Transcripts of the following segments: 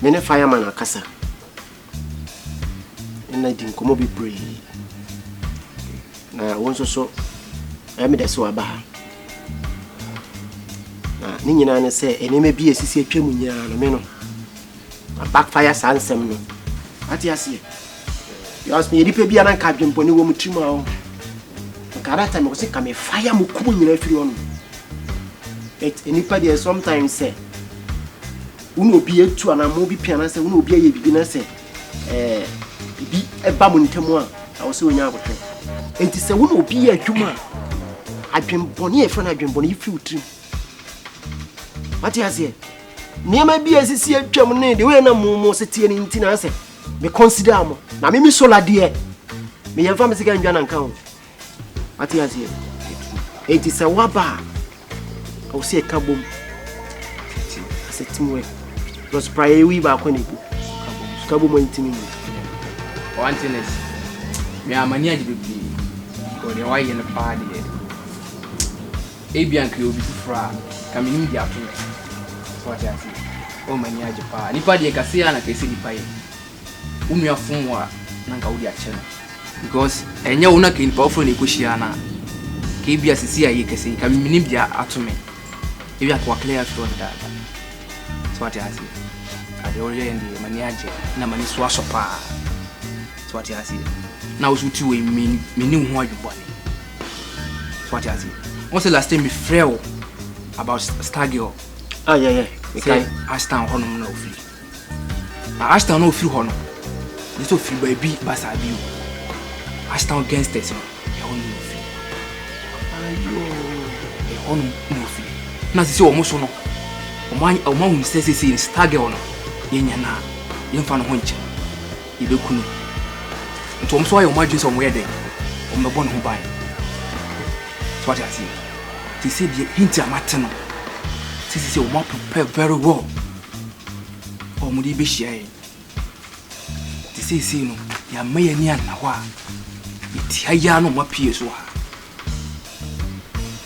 Mene fireman akasa. Na di nkomo bebre. Na wonso so me de so aba. Na ni nyina ne se eneme bi esisi atwam nyina no me no. Backfire sansem no. Ati ase. You ask me edipe bia na nka dwempo ne wo mutrimu a wo. Karata me ko se ka me fire mu kubu nyina firi ono. Enipa dey sometimes say uno bi etu ana mo bi piana say uno bi aye bibi na say bibi eba mo ntemu a wo se onya aboto. Enti say uno bi adwuma adwembone e fa na adwembone ifi utrim. Mati ase niema bi asisi atwam ne de we na mo setie ni ntina say me consider mo na me sola de me yemfa me sika ndwa na nka ho. Mati ase enti say waba I say kabom. I said teamwork. Because prior we back on it. Kabom intimi. One thing is, me a mania to be because the way in the party. Abian could be fra coming in the afternoon. What I see. Oh mania Japan. Nipa de Cassia and a case in the pie. Umia Fumwa Nanka channel. Because a young in powerful Nikusiana. Kabia Cia Yakasi coming in the atomy. If you are clear from that, that's what I see. I already in the manager, na mani swaso pa. That's what I see. Now so two we mean who you born. That's what I see. What's the last time we frail about Stagio? Ah yeah. Okay. Ashtown honor no free. Ashtown no free honor. Little free baby basa biu. Ashtown against it. Honor no free. Ayo. Honor no free. Na sisi omoso no oman sesi in stagger no yenya na yemfa no ho nche yebekunu nto omso ayo madwin so moye den omebo no ho ban so what I see ti say bi hinti amate no sisi o ma prepare very well o mo di be hia yi ti sisi no ya maye ni an na ho a ti aya no ma pie so a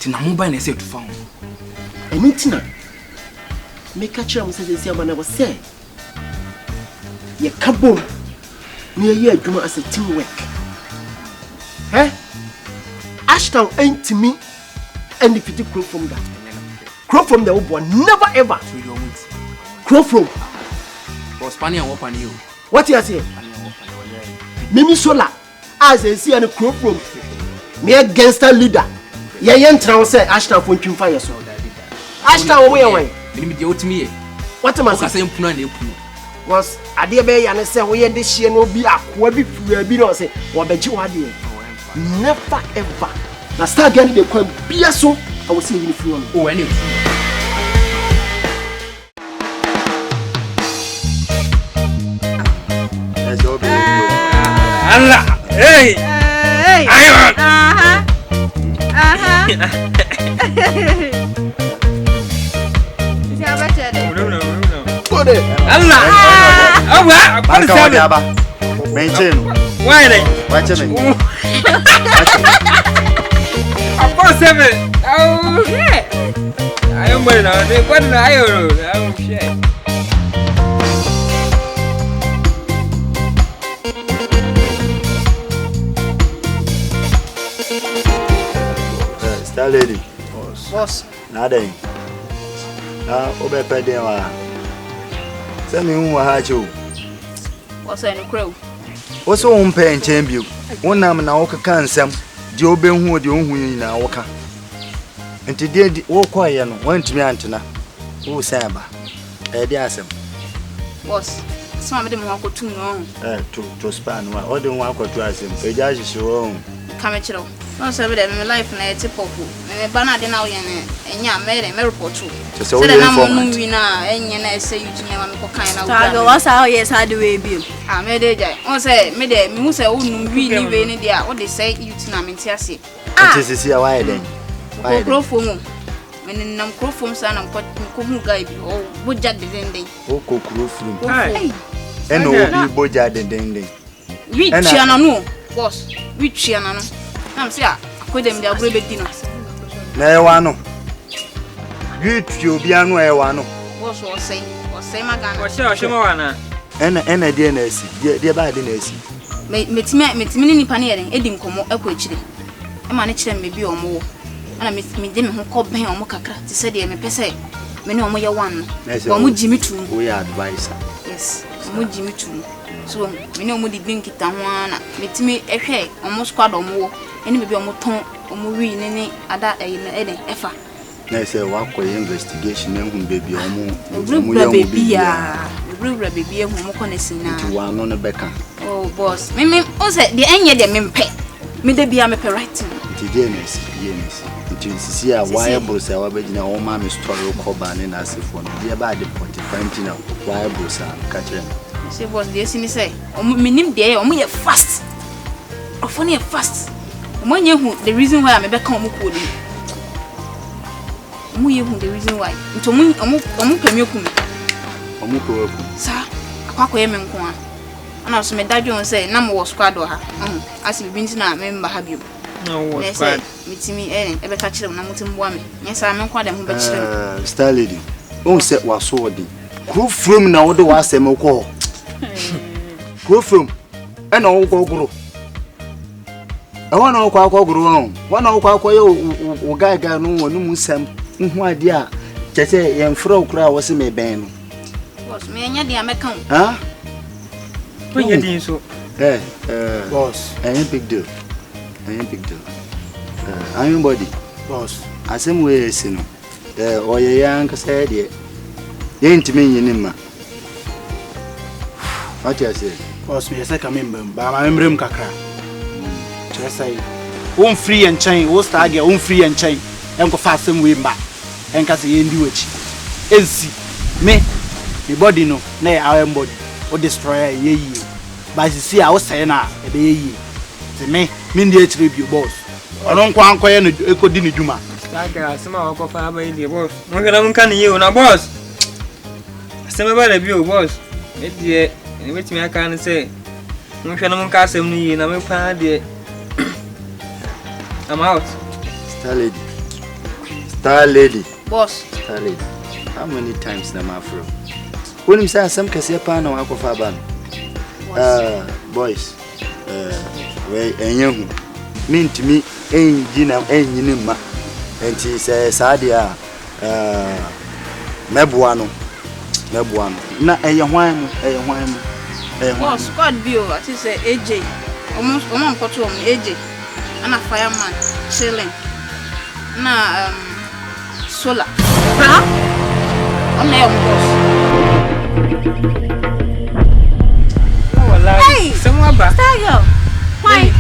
ti na mo ban na say to fa ho Enitina make a chance to say man was say ye kabom near ye adwuma as a teamwork. Ashtown ain't me and if you grow from that. Krofrom the old one never ever. Krofrom was Spanish open you. What you say? Mimi Sola as I see and Krofrom me a gangster leader. Ye yentra say Ashtown for twin fire so. Ashtown away. What am I saying? Was a dear bay and I say, we had this year no be a quabi no say, or bet you are dear. Never ever. Now start getting the coin be so. I will see you if you want. Oh, anyway. Allah! Hey! Iron! Allah! Oh, what is that? Maintain. Why? Watch me. I'm 47. Oh, shit. I am well now. They got an iron. Oh, shit. Star lady. Boss. Nada. Obe pede wa. Se mi hu wa ha chu. What's in the crow? What's on pay and champion? One nam na woka kan sam. Di obe hu odi ohun yin na woka. Enti de wo kwaye no, wantumi antena. Wo san ba. Di asem. Boss, some of them want to know. To span wa. Odi wan akoto asem. Eja hyehyɛ wo. Come chiro. No say them my life na etipoku. Me bana de na wo yen enya me report to. So we inform. We na enya na say you to me ma me ko kan na wo. Tago what's how yes how the way be. Me de jai. On say me de me hu say wo nu wi ni we ni dia. What they say you to na me ntiase. Enti sisi a why then? Why Krofrom? Me nam Krofrom sa na ko hu guy bi. O boja de den. O ko Krofrom. Eno obi boja de den. We chiana no. Boss, we chiana no. I'm say, I could them their brave dinner. Na e wa no. Great you be anu e wa no. Boss was say magana. Oshema wana. Ena de na asi. De ba de na asi. Metimi ni nipa ne yere edi nkomo akọ akire. E ma ne kire me bi omo. Ana me de me ho kọ ben omo kakra. Ti se de me pese me ne omo ye wan no. Omo jimi tum. We advisor. Yes. Omo jimi tum. So me ne omo di binkita ho ana. Metimi ehwe omo squad omo. Eni me bi omo ton omo wi ne ada eden efa. Na say wa ko investigation na hu baby omo. Baby ya. Baby ehun mo kọ na sina. Ti wa no beka. Oh boss, me o say the enye de me mpe. Me de bia me pe right. Ti James. Ti sisi a wire bros a wa be gina o ma me story ko ba ne na asefo no. Bia ba de 45 na wire bros a ka kire. Say boss, dey see me say, o me nim dey o mo ye fast. Ofo ne ye fast. O mo nye hu the reason why me be kan o mo ko dey. O mo ye hu the reason why. Nto mo pemi oku me. O mo ko oku. Sa, akwa ye me nko a. Ana so me dadwo say na mo squad ha. Asi bi nti na me mba ha bio. No squad. Mitimi e be ka kire na mutim boa me. Nya sa me kwa dem ho be kire. Star lady. O se waso odi. Krofrom na wo de wa asem ko. Krofrom. E na wo ko guru. E wa na wo ko guru won. Wa na wo ko ye o gaga no wonu mu sam. Hu ade a chese ye mfra okura wo se me ben no. Boss, me nya dia me kan. Ha? When you did so. Boss, I ain't big deal. I'm body. Boss. Asem we si no. Oye yan ka say de. Ye ntimi nyin ma. What you say? Boss, me say come in ba ma memrem kakra. Say won free and chain, wo start get won free and chain. Enko fa asem we mba. Enka say ye ndi wachi. Ensi me body no na our body. O destroy ye yi. But you see I was saying na e be yi. Say me ndi attribute boss. Ono nkwa ankoye no ekodi ni dwuma. Saga asema wako fa ba ile boss. Ngana mun kan ye na boss. Asema ba da bio boss. Me die ni wetimi aka ne say mun hwe na mun ka asem ni na me pa de. I'm out. Star lady. Boss. Star lady. How many times na ma fro? When you say asem kase pa na wako fa ba no. Boys. We enyehu. Mintimi enjina enyinima. Enti say sadia meboa no. Na eye hwan mu. Boss, squad bio, ati say AJ. Almost nkoto om AJ. Ana fireman chilling. Na solar. Ha? On your boss. Hey, someone back. Style. Why?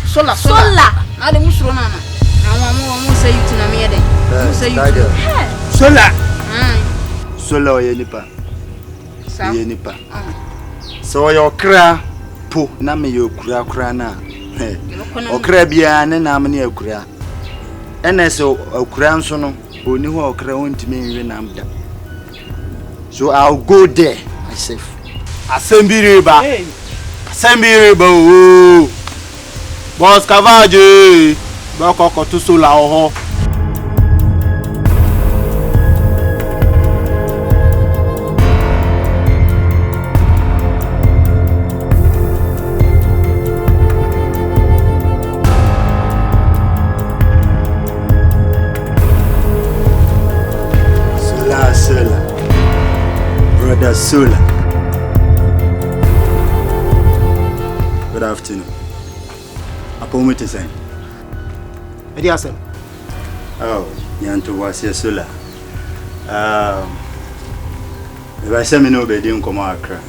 Solar. Na de musro na na. Amu say you to na me dey. Mu say you. Solar. Solar ye nipa. Sa. Ye nipa. So your kra po na me yo kura na. Okra bia ne na me ne akura. Ene so akura nso no oni ho okra wontimi nwe nam da. So I'll go there myself. Asembiriba. Oh. Boss Kavaje. Bako to sola oho. Sola. Brother Sola. Good afternoon. Upon what is saying? Mediasem. Oh, Yanto was your Sola. If I say me no be din come Accra.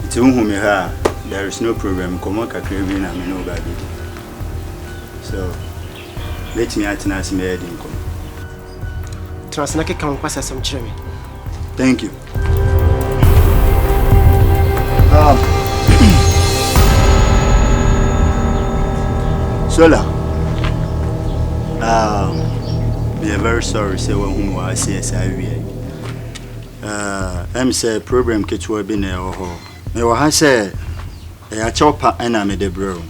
It's whom me ha. There is no problem. Come on, Caribbean and me no baby. So let me at nas me din come. Transnake kan kwasa some chire me. Thank you. Sola. We are very sorry say when whom I say I'm say program ketwa bi na ho. Me wa ha say e chopa na me de bro.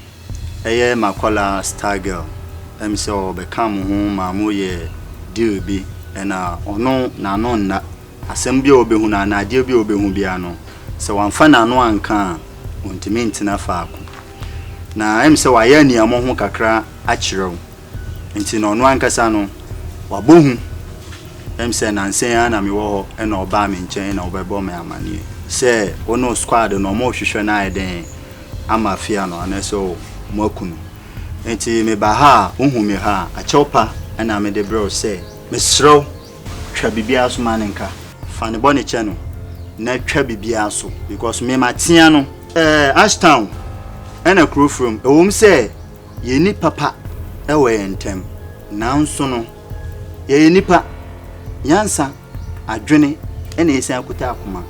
Makwala star girl. I'm say o be come home ma mo ye deal bi and ono na no na asem bia obehu na na ade bia obehu bia no se wamfa na no anka ontimi ntina faako na em se waye ni amo ho kakra a kirew nti no no ankasa no wabohu em se na nsen na me wo ho e na oba me nchen na obebo me amanie se ono squad no mo hwehwe na eden amafia no aneso mo akunu nti me ba ha ohu me ha a chopa na me de bro se me sro twa bibia so manenka fane bone che no na twa bibia so because me matia no Ashtown and Krofrom ewom se ye ni papa ewe entem nanso no ye nipa yansa adwene ene ese akuta akoma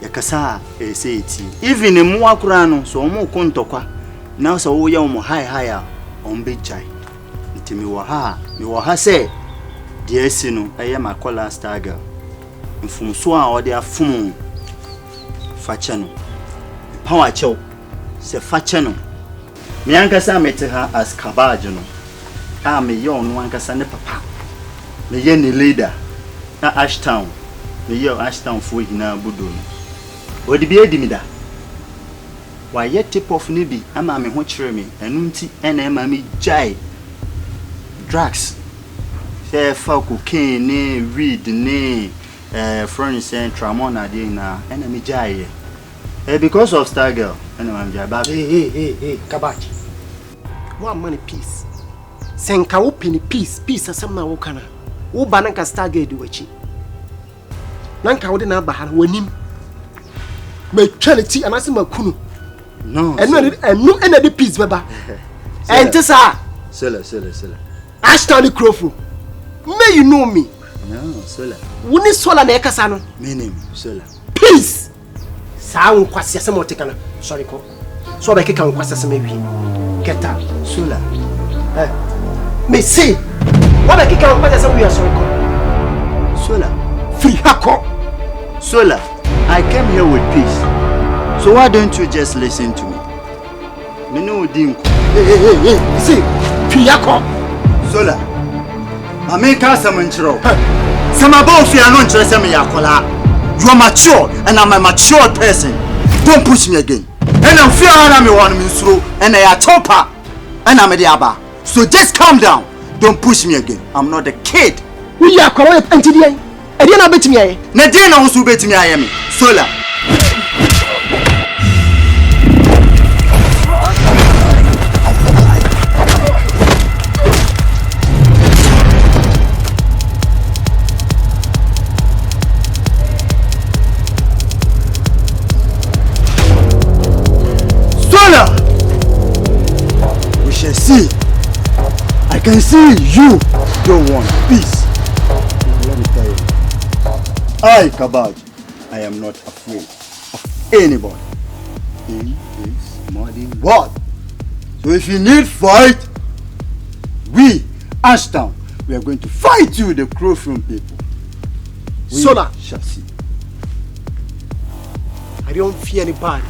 yakasa ese eti even mu akura no so omo kontokwa na so wo ye omo high ombe chai ntimi wo ha se de esi no eye makola star girl mfumso a ode afum fache no power chew se fache no me ankasa mete ha as cabbage no a me ye ono ankasa ne papa me ye ne leader na Ashtown me ye Ashtown fo hina budo no odi bi edimida wa ye tip of ne bi ama me ho kire me enu nti ena ema me jai drugs se fa cocaine ne weed ne friends and tramon ade na ena me jai because of star girl ena ma jai ba hey kabachi one money peace senka wo penny peace asem na wo kana wo ba nanka star girl di wachi nanka wo de na ba ha wanim me twality anase makunu no enu ena de peace baba ente sa sela Ashtown Krofrom may you know me no sela woni sola na ekasa no me name sela peace sa won kwase asem otekana sorry ko so ba keka won kwase asem awi keta sela me say what ba keka won kwase asem awi sorry ko sela free hako Sola, I came here with peace. So why don't you just listen to me? Me no dinku. Hey, see, Piyako. Sola, I make us a manchro. Some above you are not interested in Yakola. You are mature and I'm a mature person. Don't push me again. And I'm fearing I'm one through and I are chopper and I'm a diaba. So just calm down. Don't push me again. I'm not a kid. We are correct until I didn't bet me. Nadina also bet me I am. Sola. Sola. We shall see. I can see you don't want peace. Let me tell you. I, Kabaj, I am not afraid of anybody. In this muddy world. So if you need fight, we, Ashtown, we are going to fight you, the Krofrom people. We Sola shall see. I don't fear anybody.